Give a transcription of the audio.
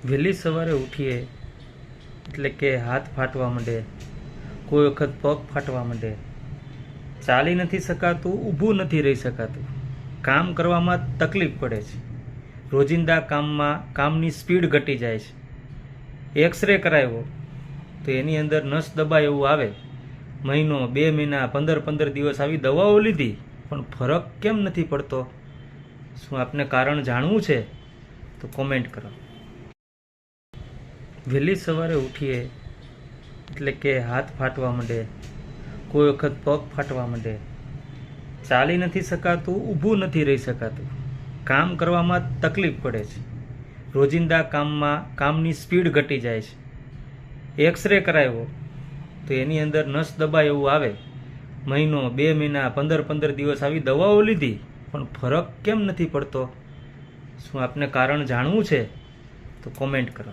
વહેલી સવારે ઉઠીએ એટલે કે હાથ ફાટવા માંડે, કોઈ વખત પગ ફાટવા માંડે, ચાલી નથી શકાતું, ઊભું નથી રહી શકાતું, કામ કરવામાં તકલીફ પડે છે, રોજિંદા કામની સ્પીડ ઘટી જાય છે. એક્સરે કરાવ્યો તો એની અંદર નસ દબાય એવું આવે, મહિનો 2 મહિના 15 દિવસ આવી દવાઓ લીધી પણ ફરક કેમ નથી પડતો? શું આપને કારણ જાણવું છે તો કોમેન્ટ કરો. વહેલી સવારે ઉઠીએ એટલે કે હાથ ફાટવા માંડે, કોઈ વખત પગ ફાટવા માંડે, ચાલી નથી શકાતું, ઊભું નથી રહી શકાતું, કામ કરવામાં તકલીફ પડે છે, રોજિંદા કામની સ્પીડ ઘટી જાય છે. એક્સરે કરાવ્યો તો એની અંદર નસ દબાય એવું આવે, મહિનો 2 મહિના 15 દિવસ આવી દવાઓ લીધી પણ ફરક કેમ નથી પડતો? શું આપને કારણ જાણવું છે તો કોમેન્ટ કરો.